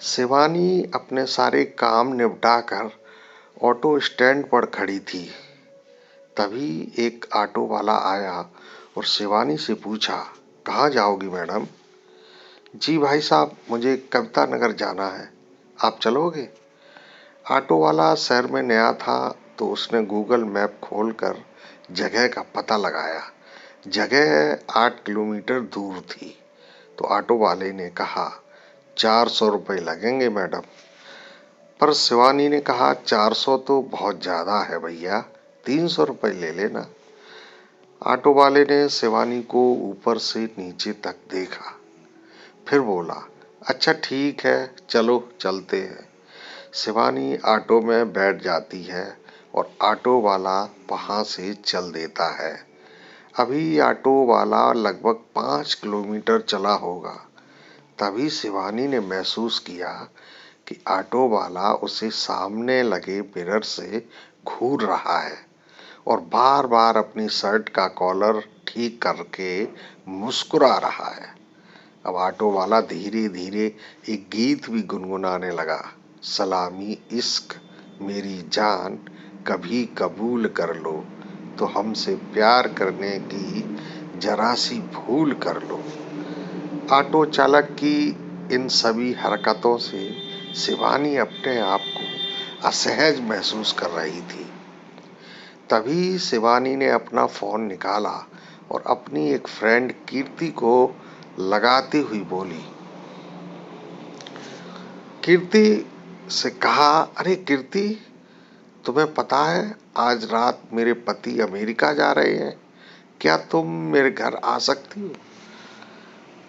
शिवानी अपने सारे काम निपटाकर ऑटो स्टैंड पर खड़ी थी। तभी एक ऑटो वाला आया और शिवानी से पूछा, कहाँ जाओगी मैडम? जी भाई साहब, मुझे कविता नगर जाना है, आप चलोगे? ऑटो वाला शहर में नया था तो उसने गूगल मैप खोलकर जगह का पता लगाया। जगह 8 किलोमीटर दूर थी। तो ऑटो वाले ने कहा, 400 रुपये लगेंगे मैडम। पर शिवानी ने कहा, 400 तो बहुत ज्यादा है भैया, 300 रुपये ले लेना। ऑटो वाले ने शिवानी को ऊपर से नीचे तक देखा, फिर बोला, अच्छा ठीक है, चलो चलते हैं। शिवानी ऑटो में बैठ जाती है और ऑटो वाला वहां से चल देता है। अभी ऑटो वाला लगभग 5 किलोमीटर चला होगा। तभी शिवानी ने महसूस किया कि ऑटो वाला उसे सामने लगे मिरर से घूर रहा है और बार बार अपनी शर्ट का कॉलर ठीक करके मुस्कुरा रहा है। अब ऑटो वाला धीरे धीरे एक गीत भी गुनगुनाने लगा, सलामी इश्क मेरी जान, कभी कबूल कर लो, तो हमसे प्यार करने की जरा सी भूल कर लो। ऑटो चालक की इन सभी हरकतों से शिवानी अपने आप को असहज महसूस कर रही थी। तभी शिवानी ने अपना फोन निकाला और अपनी एक फ्रेंड कीर्ति को लगाती हुई बोली, कीर्ति से कहा, अरे कीर्ति, तुम्हें पता है आज रात मेरे पति अमेरिका जा रहे हैं, क्या तुम मेरे घर आ सकती हो?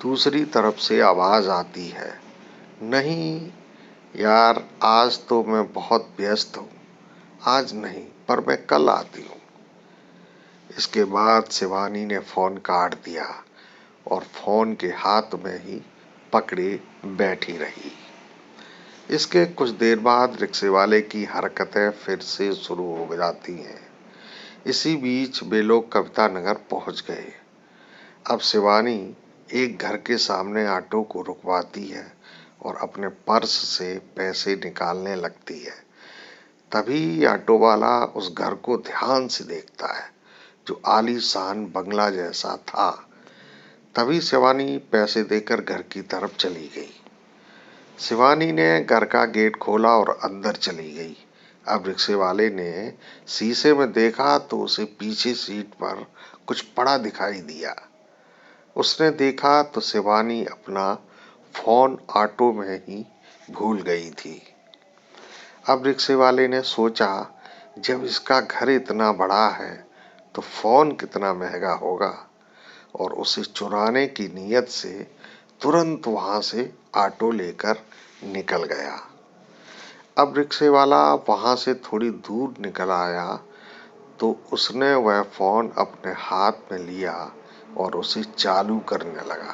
दूसरी तरफ से आवाज आती है, नहीं यार, आज तो मैं बहुत व्यस्त हूँ, आज नहीं, पर मैं कल आती हूँ। इसके बाद शिवानी ने फोन काट दिया और फोन के हाथ में ही पकड़े बैठी रही। इसके कुछ देर बाद रिक्शे वाले की हरकतें फिर से शुरू हो जाती हैं। इसी बीच वे लोग कविता नगर पहुंच गए। अब शिवानी एक घर के सामने ऑटो को रुकवाती है और अपने पर्स से पैसे निकालने लगती है। तभी ऑटो वाला उस घर को ध्यान से देखता है जो आलीशान बंगला जैसा था। तभी शिवानी पैसे देकर घर की तरफ चली गई। शिवानी ने घर का गेट खोला और अंदर चली गई। अब रिक्शे वाले ने शीशे में देखा तो उसे पीछे सीट पर कुछ पड़ा दिखाई दिया। उसने देखा तो शिवानी अपना फोन ऑटो में ही भूल गई थी। अब रिक्शे वाले ने सोचा, जब इसका घर इतना बड़ा है तो फोन कितना महंगा होगा, और उसे चुराने की नीयत से तुरंत वहां से ऑटो लेकर निकल गया। अब रिक्शे वाला वहां से थोड़ी दूर निकल आया तो उसने वह फोन अपने हाथ में लिया और उसे चालू करने लगा।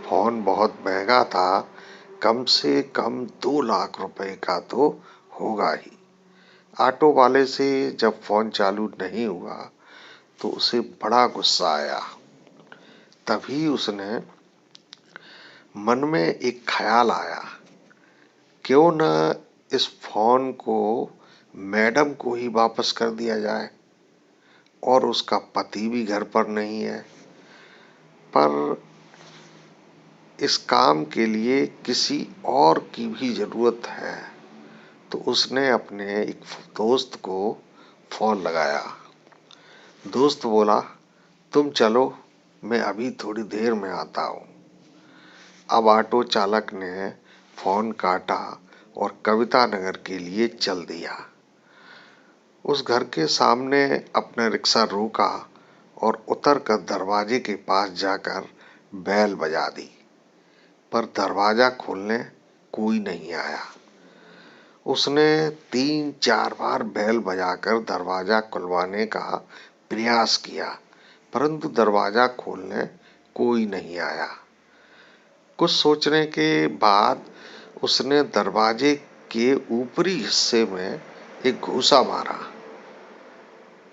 फोन बहुत महंगा था, कम से कम 2 लाख रुपए का तो होगा ही। ऑटो वाले से जब फोन चालू नहीं हुआ तो उसे बड़ा गुस्सा आया। तभी उसने मन में एक ख्याल आया, क्यों न इस फोन को मैडम को ही वापस कर दिया जाए, और उसका पति भी घर पर नहीं है। पर इस काम के लिए किसी और की भी जरूरत है। तो उसने अपने एक दोस्त को फोन लगाया। दोस्त बोला, तुम चलो, मैं अभी थोड़ी देर में आता हूँ। अब ऑटो चालक ने फोन काटा और कविता नगर के लिए चल दिया। उस घर के सामने अपना रिक्शा रोका और उतरकर दरवाजे के पास जाकर बेल बजा दी, पर दरवाजा खोलने कोई नहीं आया। उसने 3-4 बार बेल बजाकर दरवाजा खुलवाने का प्रयास किया, परंतु दरवाजा खोलने कोई नहीं आया। कुछ सोचने के बाद उसने दरवाजे के ऊपरी हिस्से में एक घूंसा मारा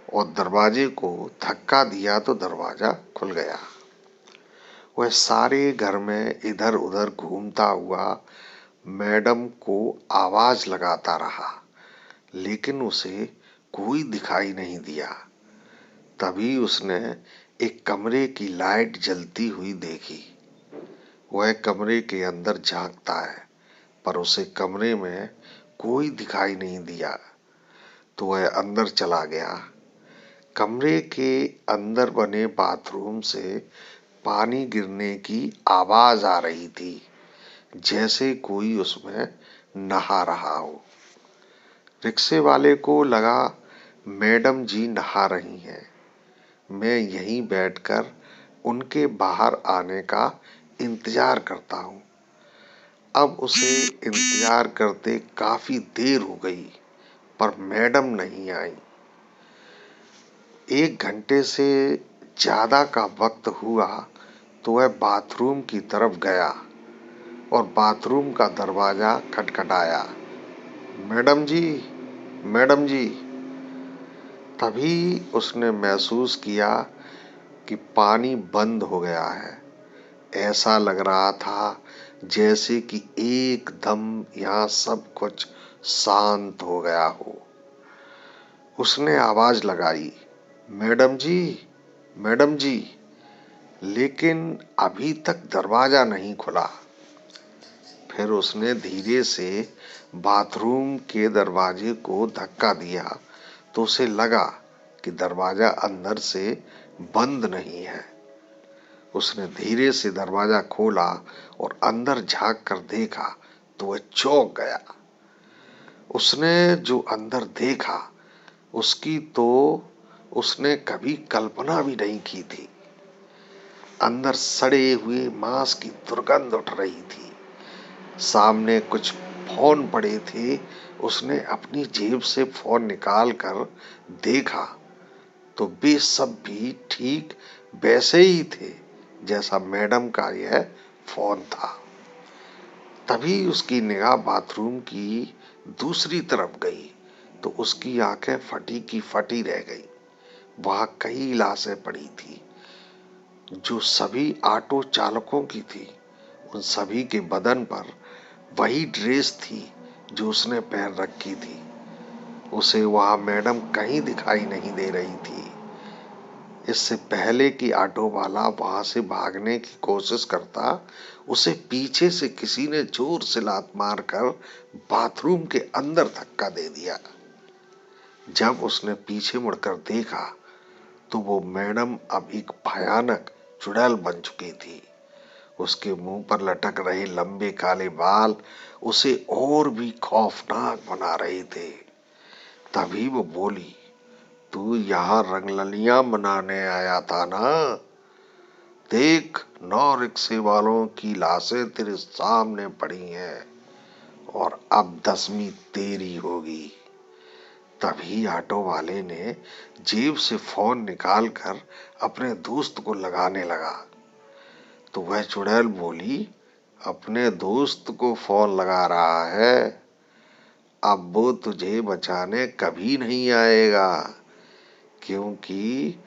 और दरवाजे को धक्का दिया तो दरवाजा खुल गया। वह सारे घर में इधर उधर घूमता हुआ मैडम को आवाज लगाता रहा, लेकिन उसे कोई दिखाई नहीं दिया। तभी उसने एक कमरे की लाइट जलती हुई देखी। वह कमरे के अंदर झांकता है, पर उसे कमरे में कोई दिखाई नहीं दिया। तो वह अंदर चला गया। कमरे के अंदर बने बाथरूम से पानी गिरने की आवाज आ रही थी, जैसे कोई उसमें नहा रहा हो। रिक्शे वाले को लगा, मैडम जी नहा रही हैं, मैं यहीं बैठकर उनके बाहर आने का इंतजार करता हूँ। अब उसे इंतजार करते काफी देर हो गई, पर मैडम नहीं आई। 1 घंटे से ज्यादा का वक्त हुआ तो वह बाथरूम की तरफ गया और बाथरूम का दरवाजा खटखटाया। मैडम जी, मैडम जी। तभी उसने महसूस किया कि पानी बंद हो गया है। ऐसा लग रहा था जैसे कि एकदम यहाँ सब कुछ शांत हो गया हो। उसने आवाज लगाई, मैडम जी, मैडम जी, लेकिन अभी तक दरवाजा नहीं खुला। फिर उसने धीरे से बाथरूम के दरवाजे को धक्का दिया तो उसे लगा कि दरवाजा अंदर से बंद नहीं है। उसने धीरे से दरवाजा खोला और अंदर झांक कर देखा तो वह चौंक गया। उसने जो अंदर देखा उसकी तो उसने कभी कल्पना भी नहीं की थी। अंदर सड़े हुए मांस की दुर्गंध उठ रही थी। सामने कुछ फोन पड़े थे। उसने अपनी जेब से फोन निकाल कर देखा तो वे सब भी ठीक वैसे ही थे जैसा मैडम का यह फोन था। तभी उसकी निगाह बाथरूम की दूसरी तरफ गई तो उसकी आंखें फटी की फटी रह गई। वहां कई लाशें पड़ी थी, जो सभी ऑटो चालकों की थी। उन सभी के बदन पर वही ड्रेस थी जो उसने पहन रखी थी। उसे वहां मैडम कहीं दिखाई नहीं दे रही थी। इससे पहले कि ऑटो वाला वहां से भागने की कोशिश करता, उसे पीछे से किसी ने जोर से लात मारकर बाथरूम के अंदर धक्का दे दिया। जब उसने पीछे मुड़कर देखा तो वो मैडम अब एक भयानक चुड़ैल बन चुकी थी। उसके मुंह पर लटक रहे लंबे काले बाल उसे और भी खौफनाक बना रहे थे। तभी वो बोली, तू यहाँ रंगललियां मनाने आया था ना? देख, 9 रिक्शे वालों की लाशें तेरे सामने पड़ी हैं और अब 10वीं तेरी होगी। तभी ऑटो वाले ने जेब से फोन निकालकर अपने दोस्त को लगाने लगा। तो वह चुड़ैल बोली, अपने दोस्त को फोन लगा रहा है, अब वो तुझे बचाने कभी नहीं आएगा, क्योंकि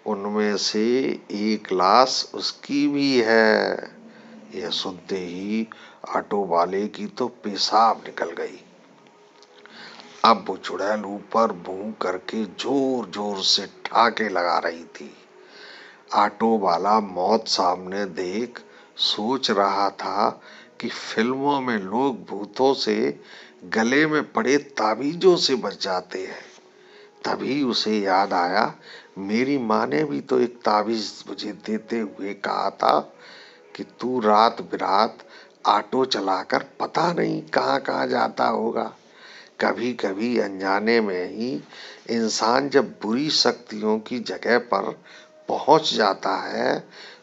उनमें से एक लाश उसकी भी है। यह सुनते ही ऑटो वाले की तो पेशाब निकल गई। अब वो चुड़ैल ऊपर भूं करके जोर जोर से ठाके लगा रही थी। ऑटो वाला मौत सामने देख सोच रहा था कि फिल्मों में लोग भूतों से गले में पड़े ताबीजों से बच जाते हैं। तभी उसे याद आया, मेरी माँ ने भी तो एक ताबीज मुझे देते हुए कहा था कि तू रात बिरात ऑटो चलाकर पता नहीं कहाँ कहाँ जाता होगा। कभी कभी अनजाने में ही इंसान जब बुरी शक्तियों की जगह पर पहुंच जाता है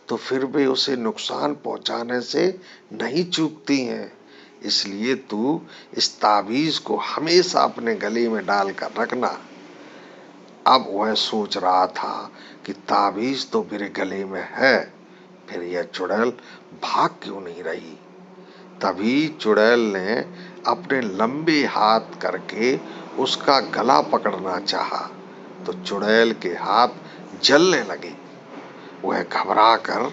तो फिर वे उसे नुकसान पहुंचाने से नहीं चूकती हैं। इसलिए तू इस ताबीज को हमेशा अपने गले में डालकर रखना। अब वह सोच रहा था कि ताबीज तो मेरे गले में है, फिर यह चुड़ैल भाग क्यों नहीं रही। तभी चुड़ैल ने अपने लंबे हाथ करके उसका गला पकड़ना चाहा तो चुड़ैल के हाथ जलने लगे। वह घबरा कर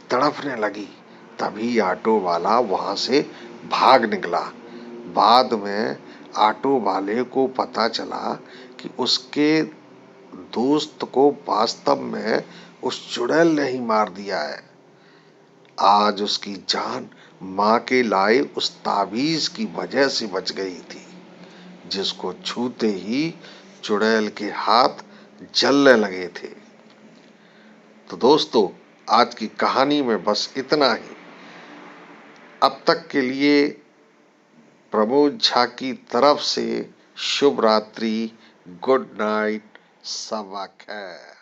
तड़पने लगी। तभी ऑटो वाला वहां से भाग निकला। बाद में ऑटो वाले को पता चला कि उसके दोस्त को वास्तव में उस चुड़ैल ने ही मार दिया है। आज उसकी जान माँ के लाए उस ताबीज की वजह से बच गई थी, जिसको छूते ही चुड़ैल के हाथ जलने लगे थे। तो दोस्तों, आज की कहानी में बस इतना ही। अब तक के लिए प्रमोद झा की तरफ से शुभ रात्रि, गुड नाइट, सबा खैर।